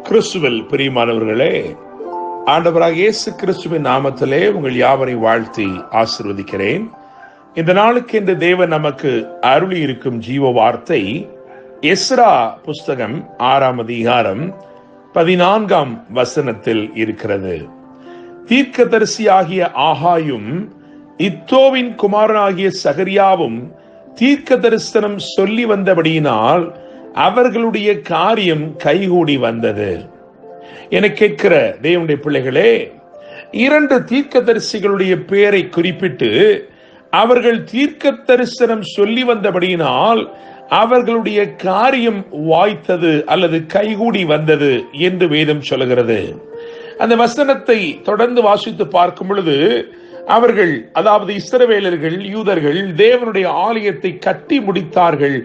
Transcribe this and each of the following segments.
கிறிஸ்துவில் பிரியமானவர்களே, ஆண்டவராக இயேசு கிறிஸ்துவின் நாமத்திலே உங்கள் யாவரை வாழ்த்தி ஆசீர்வதிக்கிறேன். இந்த நாளுக்கு இந்த தேவன் நமக்கு அருளி இருக்கும் ஜீவ வார்த்தை எஸ்ரா புஸ்தகம் 6ஆம் அதிகாரம் 14ஆம் வசனத்தில் இருக்கிறது. தீர்க்கதரிசியாகிய ஆகாயும் இத்தோவின் குமாரனாகிய சகரியாவும் தீர்க்க தரிசனம் சொல்லி வந்தபடியினால் அவர்களுடைய காரியம் கைகூடி வந்தது. என கேட்கிற தேவனுடைய பிள்ளைகளே, 2 தீர்க்கதரிசிகளுடைய பெயரை குறிப்பிட்டு அவர்கள் தீர்க்க தரிசனம் சொல்லி வந்தபடியினால் அவர்களுடைய காரியம் வாய்த்தது அல்லது கைகூடி வந்தது என்று வேதம் சொல்லுகிறது. அந்த வசனத்தை தொடர்ந்து வாசித்து பார்க்கும் பொழுது அவர்கள், அதாவது இஸ்ரவேலர்கள், யூதர்கள் தேவனுடைய ஆலயத்தை கட்டி முடித்தார்கள்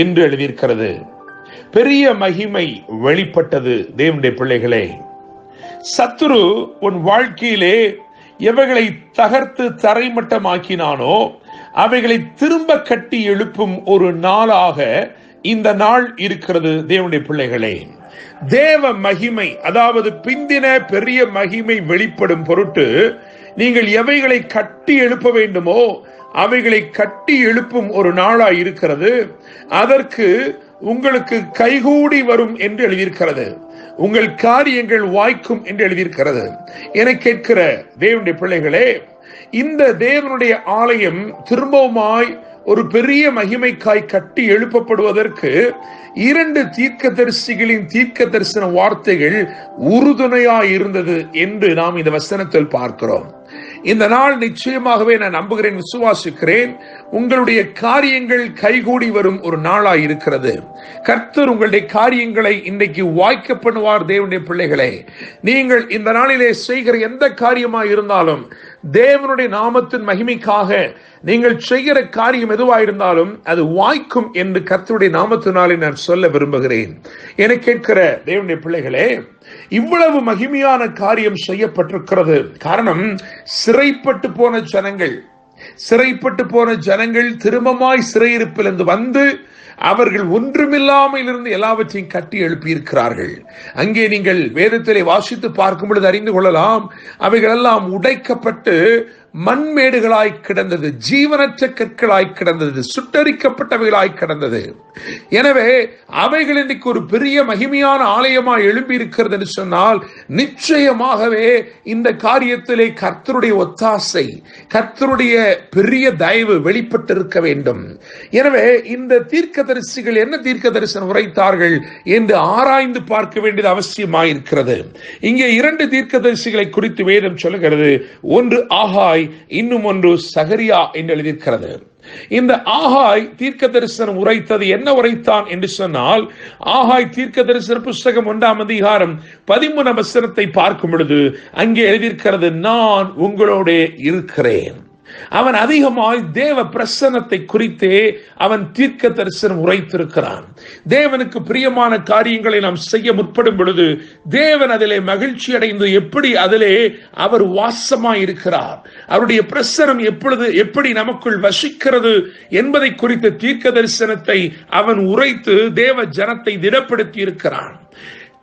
என்று எழுதியிருக்கிறது. பெரிய மகிமை வெளிப்பட்டது. தேவனுடைய பிள்ளைகளே, சத்துரு உன் வாழ்க்கையிலே எவைகளை தகர்த்து தரைமட்டமாக்கினானோ அவைகளை திரும்ப கட்டி எழுப்பும் ஒரு நாளாக இந்த நாள் இருக்கிறது. தேவனுடைய பிள்ளைகளே, தேவ மகிமை, அதாவது பிந்தின பெரிய மகிமை வெளிப்படும் பொருட்டு நீங்கள் எவைகளை கட்டி எழுப்ப வேண்டுமோ அவைகளை கட்டி எழுப்பும் ஒரு நாளாய் இருக்கிறது. அதற்கு உங்களுக்கு கைகூடி வரும் என்று எழுதியிருக்கிறது. உங்கள் காரியங்கள் வாய்க்கும் என்று எழுதியிருக்கிறது. என கேட்கிற தேவனுடைய பிள்ளைகளே, இந்த தேவனுடைய ஆலயம் திரும்பவுமாய் ஒரு பெரிய மகிமைக்காய் கட்டி எழுப்பப்படுவதற்கு 2 தீர்க்கதரிசிகளின் தீர்க்க தரிசன வார்த்தைகள் உறுதுணையாய் இருந்தது என்று நாம் இந்த வசனத்தில் பார்க்கிறோம். இந்த நாள் நிச்சயமாகவே நான் நம்புகிறேன், விசுவாசிக்கிறேன், உங்களுடைய காரியங்கள் கைகூடி வரும் ஒரு நாளாய் இருக்கிறது. கர்த்தர் உங்களுடைய காரியங்களை இன்றைக்கு வாய்க்க பண்ணுவார். தேவனுடைய பிள்ளைகளே, நீங்கள் இந்த நாளிலே செய்கிற எந்த காரியமாய் இருந்தாலும் தேவனுடைய நாமத்தின் மகிமைக்காக நீங்கள் செய்கிற காரியம் எதுவாயிருந்தாலும் அது வாய்க்கும் என்று கர்த்தருடைய நாமத்தினாலே நான் சொல்ல விரும்புகிறேன். என கேட்கிற தேவனுடைய பிள்ளைகளே, இவ்வளவு மகிமையான காரியம் செய்யப்பட்டிருக்கிறது. காரணம், சிறைப்பட்டு போன ஜனங்கள் திரும்பமாய் சிறையிருப்பிலிருந்து வந்து அவர்கள் ஒன்றுமில்லாமல் இருந்து எல்லாவற்றையும் கட்டி எழுப்பியிருக்கிறார்கள். அங்கே நீங்கள் வேதத்திலே வாசித்து பார்க்கும் பொழுது அறிந்து கொள்ளலாம், அவைகள் எல்லாம் உடைக்கப்பட்டு மண்மேடுகளாய் கிடந்தது, ஜீவனற்ற கற்களாய் கிடந்தது, சுட்டரிக்கப்பட்டவைகளாய் கிடந்தது. எனவே அவைகள் இன்றைக்கு ஒரு பெரிய மகிமையான ஆலயமாய் எழுப்பி இருக்கிறது என்று சொன்னால் நிச்சயமாகவே இந்த காரியத்திலே கர்த்தருடைய ஒத்தாசை, கர்த்தருடைய பெரிய தயவு வெளிப்பட்டிருக்க வேண்டும். எனவே இந்த தீர்க்கதரிசிகள் என்ன தீர்க்க தரிசனம் உரைத்தார்கள் என்று ஆராய்ந்து பார்க்க வேண்டியது அவசியமாயிருக்கிறது. இங்கே 2 தீர்க்கதரிசிகளை குறித்து வேதம் சொல்லுகிறது. ஒன்று ஆகாய், இன்னும் ஒன்று சகரியா என்று எழுதியிருக்கிறது. இந்த ஆகாய் தீர்க்க தரிசனம் உரைத்தது என்ன உரைத்தான் என்று சொன்னால், ஆகாய் தீர்க்க தரிசன புஸ்தகம் 1ஆம் அதிகாரம் 13ஆம் வசனத்தை பார்க்கும் பொழுது அங்கே எழுதியிருக்கிறது, நான் உங்களோட இருக்கிறேன். அவன் அதிகமாய் தேவ பிரசன்னத்தை குறித்தே அவன் தீர்க்க தரிசனம் உரைத்திருக்கிறான். தேவனுக்கு பிரியமான காரியங்களை நாம் செய்ய முற்படும் பொழுது தேவன் அதிலே மகிழ்ச்சி அடைந்து எப்படி அதிலே அவர் வாசமாய் இருக்கிறார், அவருடைய பிரசனம் எப்படி நமக்குள் வசிக்கிறது என்பதை குறித்த தீர்க்க தரிசனத்தை அவன் உரைத்து தேவ ஜனத்தை திடப்படுத்தி இருக்கிறான்.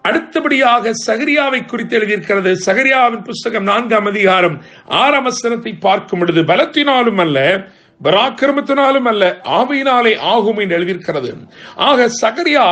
அடுத்தபடியாக சகரியாவை குறித்து எழுதியிருக்கிறது. சகரியாவின் புஸ்தகம் 4ஆம் அதிகாரம் 6ஆம் வசனத்தை பார்க்கும் பொழுது, பலத்தினாலும் அல்ல, பராக்கிரமத்தினாலும் அல்ல, ஆவியினாலே ஆகும் என்று எழுதியிருக்கிறது. ஆக சகரியா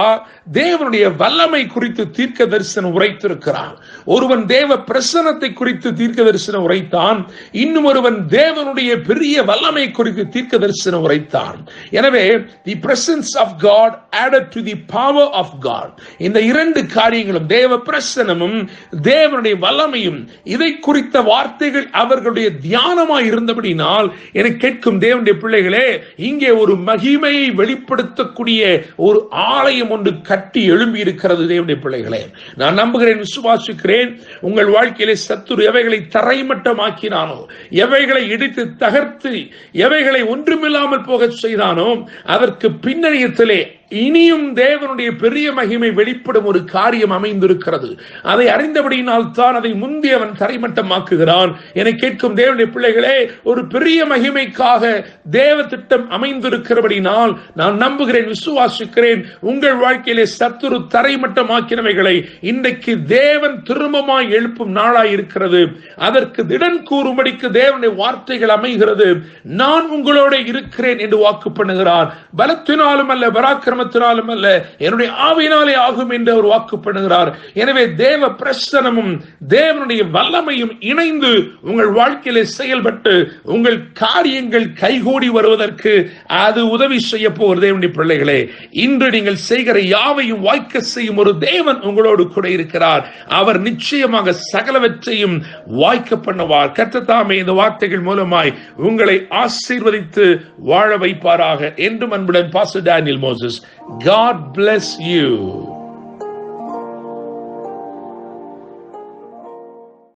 தேவனுடைய வல்லமை குறித்து தீர்க்க தரிசனம் உரைத்திருக்கிறான். ஒருவன் தேவ பிரசன்னத்தை குறித்து தீர்க்க தரிசனம் உரைத்தான், இன்னும் ஒருவன் தேவனுடைய பெரிய வல்லமை குறித்து தீர்க்க தரிசனம் உரைத்தான். எனவே the presence of God added to the power of God, இந்த 2 காரியங்களும், தேவ பிரசன்னமும் தேவனுடைய வல்லமையும், இதை குறித்த வார்த்தைகள் அவர்களுடைய தியானமாய் இருந்தபடினால் எனக்கு கேட்கும் தேவனுடைய பிள்ளைகளே, இங்கே ஒரு மகிமையை வெளிப்படுத்தக்கூடிய ஒரு ஆலயம் ஒன்று கட்டி எழும்பி இருக்கிறது. தேவனுடைய பிள்ளைகளே, நான் நம்புகிறேன், விசுவாசிக்கிறேன், உங்கள் வாழ்க்கையிலே சத்துரு எவைகளை தரைமட்டமாக்கினானோ, எவைகளை இடித்து தகர்த்து, எவைகளை ஒன்றுமில்லாமல் போக செய்தானோ அதற்கு பின்னணியத்திலே இனியும் தேவனுடைய பெரிய மகிமை வெளிப்படும் ஒரு காரியம் அமைந்திருக்கிறது. அதை அறிந்தபடியினால் தான் அதை முந்தி அவன் தரைமட்டமாக்குகிறான். என கேட்கும் தேவனுடைய பிள்ளைகளே, ஒரு பெரிய மகிமைக்காக தேவ திட்டம் அமைந்திருக்கிறபடினால் நான் நம்புகிறேன், விசுவாசிக்கிறேன், உங்கள் வாழ்க்கையிலே சத்துரு தரைமட்டமாக்கினவைகளை இன்றைக்கு தேவன் திரும்பமாய் எழுப்பும் நாளாய் இருக்கிறது. அதற்கு திடன் கூறும்படிக்கு தேவனுடைய வார்த்தைகள் அமைகிறது. நான் உங்களோட இருக்கிறேன் என்று வாக்கு பண்ணுகிறார். பலத்தினாலும் அல்ல, பராக்கிரமத்தினாலும் அல்ல, என்னுடைய ஆவியினாலே ஆகும் என்று அவர் வாக்கு பண்ணுகிறார். எனவே தேவ பிரசன்னமும் தேவனுடைய வல்லமையும் இணைந்து உங்கள் வாழ்க்கையிலே செயல்பட்டு உங்கள் காரியங்கள் கைகூடி வருவதற்கு அது உதவி செய்ய போகிற தேவனுடைய பிள்ளைகளே, இன்று நீங்கள் செய்கிற யாவையும் வாய்க்க செய்யும் ஒரு தேவன் உங்களோடு கூட இருக்கிறார். அவர் நிச்சயமாக சகலவற்றையும் வாய்க்க பண்ணுவார். கர்த்தர் தாமே இந்த வார்த்தைகள் மூலமாய் உங்களை ஆசீர்வதித்து வாழ வைப்பாராக. என்றும் அன்புடன் pastor Daniel Moses. God bless you.